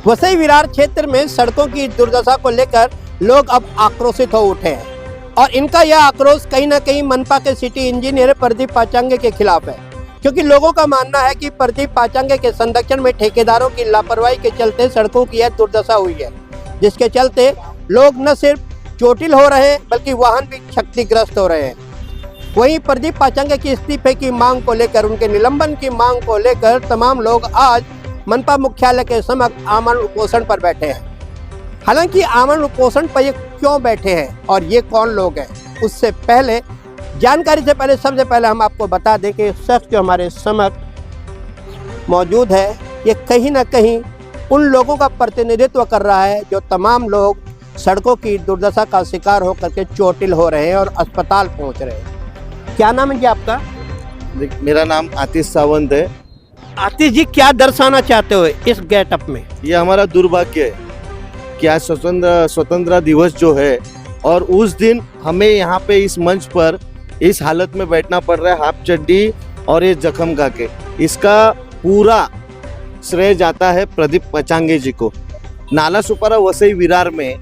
वसई विरार क्षेत्र में सड़कों की दुर्दशा को लेकर लोग अब आक्रोशित हो उठे हैं और इनका यह आक्रोश कहीं ना कहीं मनपा के सिटी इंजीनियर प्रदीप पाचांगे के खिलाफ है, क्योंकि लोगों का मानना है कि प्रदीप पाचांगे के संरक्षण में ठेकेदारों की लापरवाही के चलते सड़कों की यह दुर्दशा हुई है, जिसके चलते लोग न सिर्फ चोटिल हो रहे हैं बल्कि वाहन भी क्षतिग्रस्त हो रहे हैं। वहीं प्रदीप पाचांगे की इस्तीफे की मांग को लेकर, उनके निलंबन की मांग को लेकर तमाम लोग आज मनपा मुख्यालय के समक्ष आमरण उपोषण पर बैठे हैं। हालांकि आमरण उपोषण पर ये क्यों बैठे हैं और ये कौन लोग हैं, उससे पहले जानकारी से पहले सबसे पहले हम आपको बता दें कि शख्स जो हमारे समक्ष मौजूद है ये कहीं ना कहीं उन लोगों का प्रतिनिधित्व कर रहा है जो तमाम लोग सड़कों की दुर्दशा का शिकार होकर के चोटिल हो रहे हैं और अस्पताल पहुंच रहे हैं। क्या नाम है जी आपका? मेरा नाम आतिश सावंत है। आतिश जी, क्या दर्शाना चाहते हो इस गेटअप में? ये हमारा दुर्भाग्य है कि आज स्वतंत्रता दिवस जो है और उस दिन हमें यहाँ पे इस मंच पर इस हालत में बैठना पड़ रहा है, हाफ चड्डी और ये जख्म खा के। इसका पूरा श्रेय जाता है प्रदीप पाचांगे जी को। नाला सुपारा वसई विरार में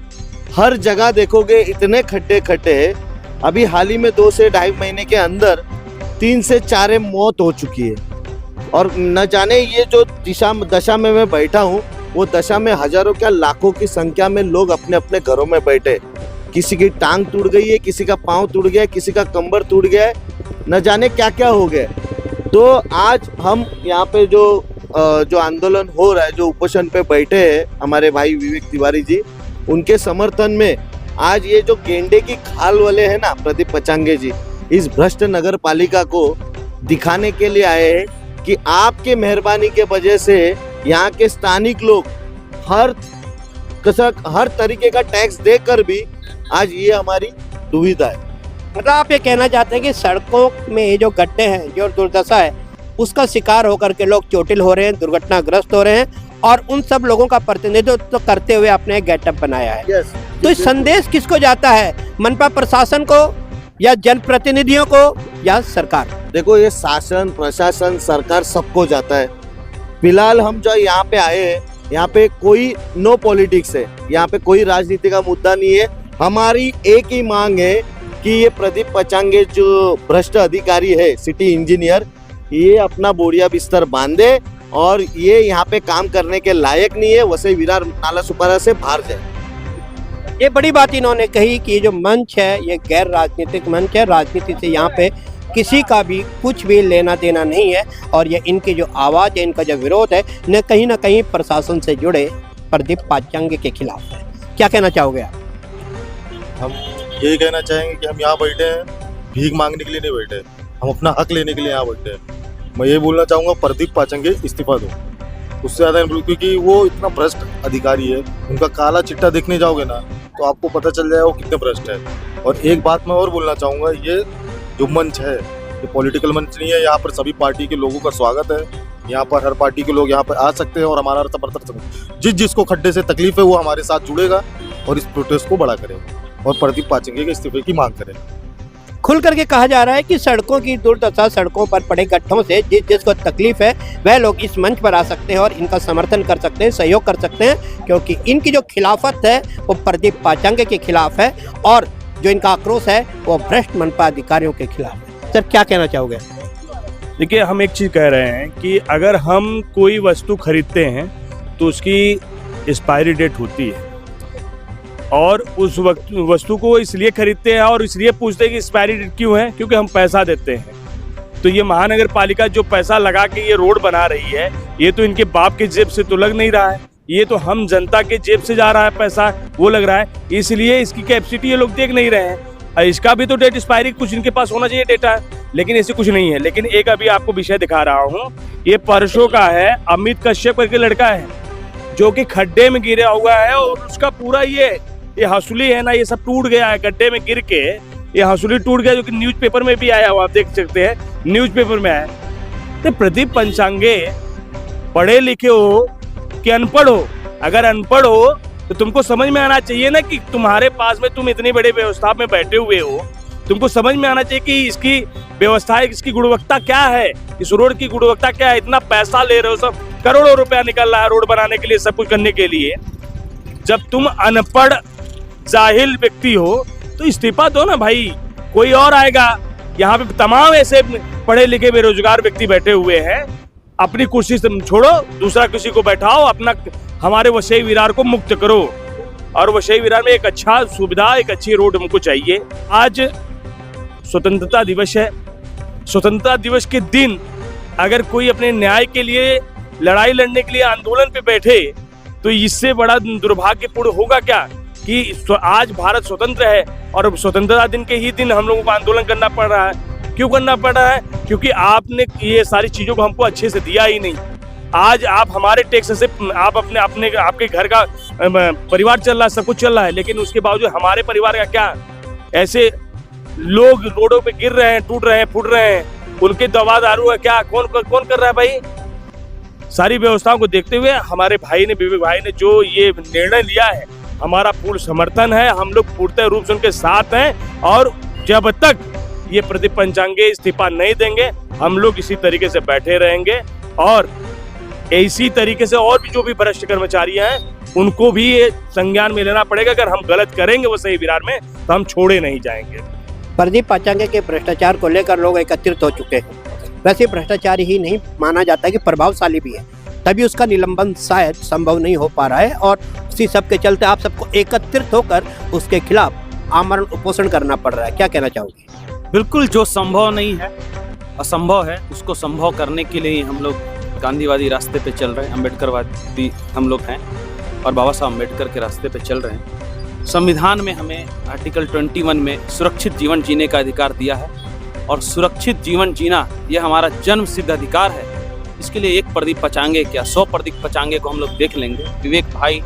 हर जगह देखोगे इतने खड्डे हैं। अभी हाल ही में 2 से 2.5 महीने के अंदर 3 से 4 मौत हो चुकी है और न जाने ये जो दशा में मैं बैठा हूँ वो दशा में हजारों क्या लाखों की संख्या में लोग अपने अपने घरों में बैठे। किसी की टांग टूट गई है, किसी का पाँव टूट गया है, किसी का कंबर टूट गया है, न जाने क्या क्या हो गया। तो आज हम यहाँ पे जो आंदोलन हो रहा है, जो उपोषण पे बैठे हैं हमारे भाई विवेक तिवारी जी, उनके समर्थन में आज ये जो गेंडे की खाल वाले हैं ना प्रदीप पाचांगे जी, इस भ्रष्ट नगर पालिका को दिखाने के लिए आए हैं कि आपके मेहरबानी के वजह से यहाँ के स्थानिक लोग हर तरीके का टैक्स देकर भी आज ये हमारी दुविधा है। मतलब आप ये कहना चाहते हैं कि सड़कों में ये जो गड्ढे हैं, जो दुर्दशा है, उसका शिकार होकर के लोग चोटिल हो रहे हैं, दुर्घटनाग्रस्त हो रहे हैं और उन सब लोगों का प्रतिनिधित्व करते हुए आपने गेटअप बनाया है। yes, तो इस संदेश किसको जाता है? मनपा प्रशासन को या जनप्रतिनिधियों को या सरकार? देखो, ये शासन प्रशासन सरकार सबको जाता है। फिलहाल हम जो यहाँ पे आए हैं, यहाँ पे कोई नो पॉलिटिक्स है, यहाँ पे कोई राजनीति का मुद्दा नहीं है। हमारी एक ही मांग है कि ये प्रदीप पाचांगे जो भ्रष्ट अधिकारी है सिटी इंजीनियर, ये अपना बोरिया बिस्तर बांधे और ये यहाँ पे काम करने के लायक नहीं है, वसई विरार नाला सुपारा से बाहर जाए। ये बड़ी बात इन्होंने कही कि ये जो मंच है ये गैर राजनीतिक मंच है, राजनीति से यहाँ पे किसी का भी कुछ भी लेना देना नहीं है और ये इनकी जो आवाज़ है, इनका जो विरोध है, न कहीं प्रशासन से जुड़े प्रदीप पाचांगे के खिलाफ है। क्या कहना चाहोगे आप? हम यही कहना चाहेंगे कि हम यहाँ बैठे हैं भीख मांगने के लिए नहीं बैठे, हम अपना हक लेने के लिए यहाँ बैठे हैं। मैं ये बोलना चाहूँगा प्रदीप पाचांगे इस्तीफा दो, उससे ज़्यादा नहीं, क्योंकि वो इतना भ्रष्ट अधिकारी है। उनका काला चिट्टा देखने जाओगे ना तो आपको पता चल जाएगा वो कितने भ्रष्ट है। और एक बात मैं और बोलना चाहूँगा, ये जो मंच है ये पॉलिटिकल मंच नहीं है। यहाँ पर सभी पार्टी के लोगों का स्वागत है, यहाँ पर हर पार्टी के लोग यहाँ पर आ सकते हैं और हमारा समर्थन, जिसको खड्डे से तकलीफ है वो हमारे साथ जुड़ेगा और इस प्रोटेस्ट को बड़ा करेगा और प्रदीप पाचांगे के इस्तीफे की मांग करें। खुल करके कहा जा रहा है कि सड़कों की दुर्दशा, सड़कों पर पड़े गड्ढों से जिसको तकलीफ है वह लोग इस मंच पर आ सकते हैं और इनका समर्थन कर सकते हैं, सहयोग कर सकते हैं, क्योंकि इनकी जो खिलाफत है वो प्रदीप पाचांगे के खिलाफ है और जो इनका आक्रोश है वो भ्रष्ट मनपा अधिकारियों के खिलाफ है। सर, क्या कहना चाहोगे? देखिए, हम एक चीज़ कह रहे हैं कि अगर हम कोई वस्तु खरीदते हैं तो उसकी एक्सपायरी डेट होती है और उस वस्तु को इसलिए खरीदते हैं और इसलिए पूछते हैं कि एक्सपायरी डेट क्यों है, क्योंकि हम पैसा देते हैं। तो ये महानगर पालिका जो पैसा लगा के ये रोड बना रही है, ये तो इनके बाप के जेब से तो लग नहीं रहा है, ये तो हम जनता के जेब से जा रहा है पैसा, वो लग रहा है। इसलिए इसकी कैपेसिटी ये लोग देख नहीं रहे हैं। इसका भी तो डेट एक्सपायरी कुछ इनके पास होना चाहिए डेटा, लेकिन ऐसे कुछ नहीं है। लेकिन एक अभी आपको विषय दिखा रहा हूँ, ये परसों का है। अमित कश्यप करके लड़का है जो कि खड्डे में गिरा हुआ है और उसका पूरा ये हंसुली है ना, ये सब टूट गया है गड्ढे में गिर के, ये हंसुली टूट गया, जो कि न्यूज़पेपर में भी आया हुआ, आप देख सकते हैं न्यूज़पेपर में आया। तो प्रदीप पाचांगे पढ़े लिखे हो कि अनपढ़ हो? अगर अनपढ़ हो तो तुमको समझ में आना चाहिए ना कि तुम्हारे पास में तुम इतनी बड़ी व्यवस्था में बैठे हुए हो, तुमको समझ में आना चाहिए कि इसकी व्यवस्था है, इसकी गुणवत्ता क्या है, इस रोड की गुणवत्ता क्या है। इतना पैसा ले रहे हो सब करोड़ों रुपया निकल रहा है रोड बनाने के लिए, सब कुछ करने के लिए। जब तुम अनपढ़ जाहिल व्यक्ति हो तो इस्तीफा दो ना भाई, कोई और आएगा। यहाँ पे तमाम ऐसे पढ़े लिखे बेरोजगार व्यक्ति बैठे हुए हैं, अपनी कुर्सी से छोड़ो, दूसरा किसी को बैठाओ, अपना हमारे वसई विरार को मुक्त करो। और वसई विरार में एक अच्छा सुविधा, एक अच्छी रोड हमको चाहिए। आज स्वतंत्रता दिवस है, स्वतंत्रता दिवस के दिन अगर कोई अपने न्याय के लिए लड़ाई लड़ने के लिए आंदोलन पे बैठे तो इससे बड़ा दुर्भाग्यपूर्ण होगा क्या कि आज भारत स्वतंत्र है और स्वतंत्रता दिन के ही दिन हम लोगों को आंदोलन करना पड़ रहा है। क्यों करना पड़ रहा है? क्योंकि आपने ये सारी चीजों को हमको अच्छे से दिया ही नहीं। आज आप हमारे टैक्स से आप अपने आपके घर का परिवार चल रहा है, सब कुछ चल रहा है, लेकिन उसके बावजूद हमारे परिवार का क्या? ऐसे लोग रोडों पे गिर रहे हैं, टूट रहे हैं, फूट रहे हैं, उनके दवा दारू है क्या? कौन कर रहा है भाई? सारी व्यवस्थाओं को देखते हुए हमारे भाई ने, विवेक भाई ने जो ये निर्णय लिया है, हमारा पूर्ण समर्थन है। हम लोग पूर्ण रूप से उनके साथ हैं और जब तक ये प्रदीप पंचांगे इस्तीफा नहीं देंगे हम लोग इसी तरीके से बैठे रहेंगे। और इसी तरीके से और भी जो भी भ्रष्ट कर्मचारी हैं उनको भी ये संज्ञान में लेना पड़ेगा। अगर हम गलत करेंगे वसई विरार में तो हम छोड़े नहीं जाएंगे। प्रदीप पाचांगे के भ्रष्टाचार को लेकर लोग एकत्रित हो चुके हैं। वैसे भ्रष्टाचारी ही नहीं माना जाता कि प्रभावशाली भी है, तभी उसका निलंबन शायद संभव नहीं हो पा रहा है। और उसी सब के चलते आप सबको एकत्रित होकर उसके खिलाफ आमरण उपोषण करना पड़ रहा है। क्या कहना चाहोगे? बिल्कुल, जो संभव नहीं है, असंभव है, उसको संभव करने के लिए हम लोग गांधीवादी रास्ते पे चल रहे हैं, अम्बेडकरवादी हम लोग हैं और बाबा साहब अम्बेडकर के रास्ते पे चल रहे हैं। संविधान में हमें आर्टिकल 21 में सुरक्षित जीवन जीने का अधिकार दिया है और सुरक्षित जीवन जीना यह हमारा जन्म सिद्ध अधिकार है। इसके लिए एक प्रदीप पचांगे क्या 100 प्रदीप पचांगे को हम लोग देख लेंगे। विवेक भाई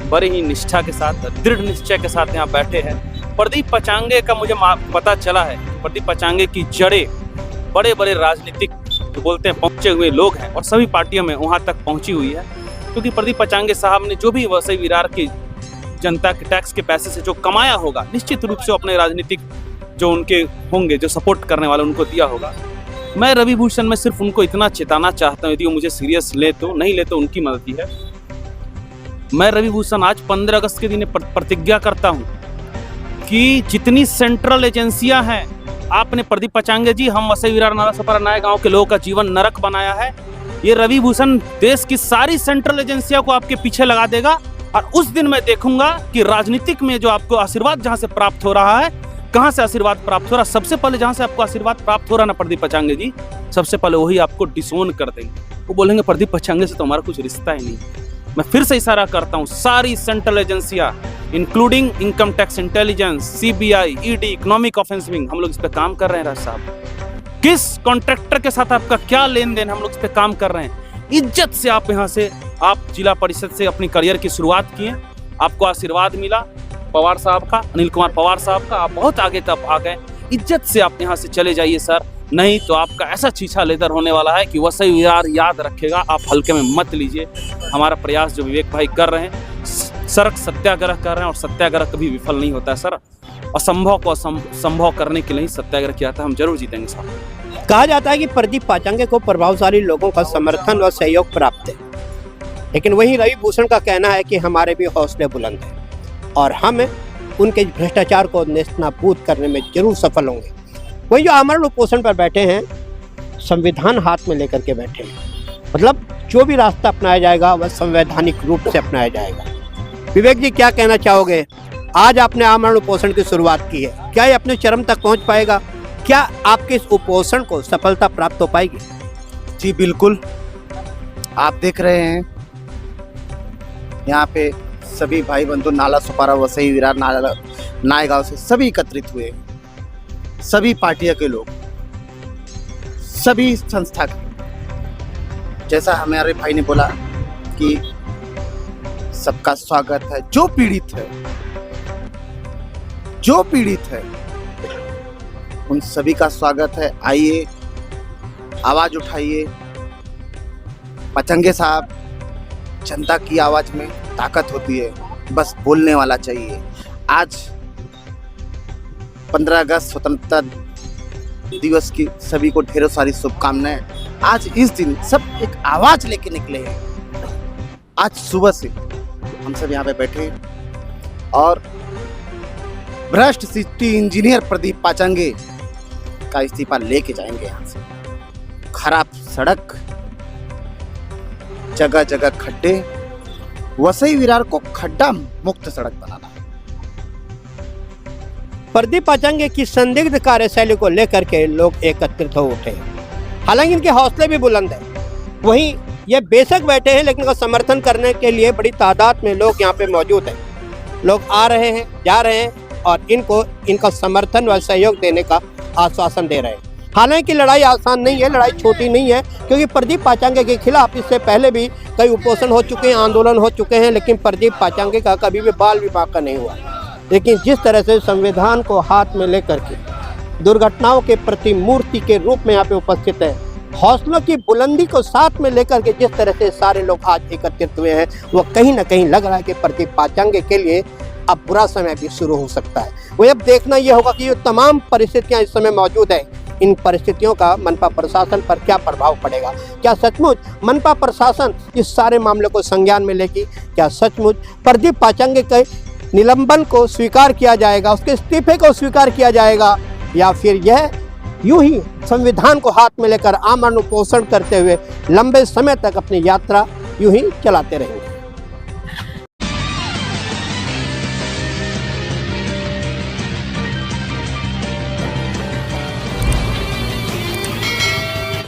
बड़े ही निष्ठा के साथ, दृढ़ निश्चय के साथ यहाँ बैठे हैं। प्रदीप पचांगे का मुझे पता चला है, प्रदीप पचांगे की जड़ें बड़े बड़े राजनीतिक तो बोलते हैं पहुंचे हुए लोग हैं और सभी पार्टियों में वहाँ तक पहुंची हुई है। क्योंकि प्रदीप पचांगे साहब ने जो भी वसई विरार की जनता के टैक्स के पैसे से जो कमाया होगा, निश्चित रूप से अपने राजनीतिक जो उनके होंगे, जो सपोर्ट करने वाले, उनको दिया होगा। मैं रवि भूषण में सिर्फ उनको इतना चेताना चाहता हूँ, यदि वो मुझे सीरियस ले तो, नहीं ले तो उनकी मर्जी है। मैं रवि भूषण आज 15 अगस्त के दिन प्रतिज्ञा करता हूँ कि जितनी सेंट्रल एजेंसियां हैं, आपने प्रदीप पचांगे जी, हम वसई विरार नालासोपारा नया गांव के लोगों का जीवन नरक बनाया है। ये रवि भूषण देश की सारी सेंट्रल एजेंसियों को आपके पीछे लगा देगा और उस दिन मैं देखूंगा कि राजनीतिक में जो आपको आशीर्वाद जहां से प्राप्त हो रहा है, कहां से आशीर्वाद प्राप्त हो रहा है, सबसे पहले जहां से आपको आशीर्वाद प्राप्त हो रहा है ना प्रदीप पचांगे जी, सबसे पहले वही आपको डिसोन कर देंगे। वो बोलेंगे प्रदीप पचांगे से तो हमारा कुछ रिश्ता ही नहीं। मैं फिर से इशारा करता हूँ, सारी सेंट्रल एजेंसियां including income tax intelligence, CBI, ED, economic offence wing, हम लोग इस पे काम कर रहे हैं। राज साहब, किस कॉन्ट्रैक्टर के साथ आपका क्या लेन देन, हम लोग इस पे काम कर रहे हैं। इज्जत से आप यहाँ से, आप जिला परिषद से अपनी करियर की शुरुआत किए, आपको आशीर्वाद मिला पवार साहब का, अनिल कुमार पवार साहब का, आप बहुत आगे तक आ गए। इज्जत से आप यहाँ से चले जाइए सर, नहीं तो आपका ऐसा छीछा लेदर होने वाला है कि वसई विरार याद रखेगा। आप हल्के में मत लीजिए हमारा प्रयास जो विवेक भाई कर रहे हैं। सड़क सत्याग्रह कर रहे हैं और सत्याग्रह कभी विफल नहीं होता है सर। असंभव को संभव करने के लिए सत्याग्रह किया था, हम जरूर जीतेंगे साहब। कहा जाता है कि प्रदीप पाचांगे को प्रभावशाली लोगों का समर्थन व सहयोग प्राप्त है, लेकिन वहीं रवि भूषण का कहना है कि हमारे भी हौसले बुलंद हैं और हम उनके भ्रष्टाचार को नेस्तनाबूद करने में जरूर सफल होंगे। वही जो आमरण उपोषण पर बैठे हैं, संविधान हाथ में लेकर के बैठे हैं, मतलब जो भी रास्ता अपनाया जाएगा वह संवैधानिक रूप से अपनाया जाएगा। विवेक जी, क्या कहना चाहोगे? आज आपने आमरण उपोषण की शुरुआत की है, क्या ये अपने चरम तक पहुंच पाएगा? क्या आपके इस उपोषण को सफलता प्राप्त हो पाएगी? जी बिल्कुल, आप देख रहे हैं यहाँ पे सभी भाई बंधु नालासोपारा, वसई विरार, नायगांव से सभी एकत्रित हुए, सभी पार्टियों के लोग, सभी संस्था के। जैसा हमारे भाई ने बोला कि सबका स्वागत है, जो पीड़ित है उन सभी का स्वागत है। आइए, आवाज उठाइए। पचंगे साहब, जनता की आवाज में ताकत होती है, बस बोलने वाला चाहिए। आज 15 अगस्त स्वतंत्रता दिवस की सभी को ढेरों सारी शुभकामनाएं। आज इस दिन सब एक आवाज लेके निकले हैं। आज सुबह से हम सब यहाँ पे बैठे हैं और भ्रष्ट सिटी इंजीनियर प्रदीप पाचंगे का इस्तीफा लेके जाएंगे यहाँ से। खराब सड़क, जगह जगह खड्डे, वसई विरार को खड्डा मुक्त सड़क बनाना। प्रदीप पाचंगे की संदिग्ध कार्यशैली को लेकर के लोग एकत्रित हो उठे हैं। हालांकि इनके हौसले भी बुलंद हैं। वहीं ये बेशक बैठे हैं, लेकिन इनका समर्थन करने के लिए बड़ी तादाद में लोग यहाँ पे मौजूद हैं। लोग आ रहे हैं, जा रहे हैं और इनका समर्थन व सहयोग देने का आश्वासन दे रहे हैं। हालांकि लड़ाई आसान नहीं है, लड़ाई छोटी नहीं है, क्योंकि प्रदीप पाचंगे के खिलाफ इससे पहले भी कई उपोषण हो चुके हैं, आंदोलन हो चुके हैं, लेकिन प्रदीप पाचंगे का कभी भी बाल विवाह का नहीं हुआ। लेकिन जिस तरह से संविधान को हाथ में लेकर के दुर्घटनाओं के प्रति मूर्ति के रूप में यहाँ पे उपस्थित है, हौसलों की बुलंदी को साथ में लेकर के जिस तरह से सारे लोग आज एकत्रित हुए हैं, वो कहीं ना कहीं लग रहा है कि प्रदीप पाचंगे के लिए अब बुरा समय भी शुरू हो सकता है। वो अब देखना ये होगा कि ये तमाम परिस्थितियां इस समय मौजूद है, इन परिस्थितियों का मनपा प्रशासन पर क्या प्रभाव पड़ेगा। क्या सचमुच मनपा प्रशासन इस सारे मामले को संज्ञान में लेगी? क्या सचमुच प्रदीप पाचंगे के निलंबन को स्वीकार किया जाएगा, उसके इस्तीफे को स्वीकार किया जाएगा, या फिर यह यूं ही संविधान को हाथ में लेकर आमरण उपोषण करते हुए लंबे समय तक अपनी यात्रा यूं ही चलाते रहेंगे?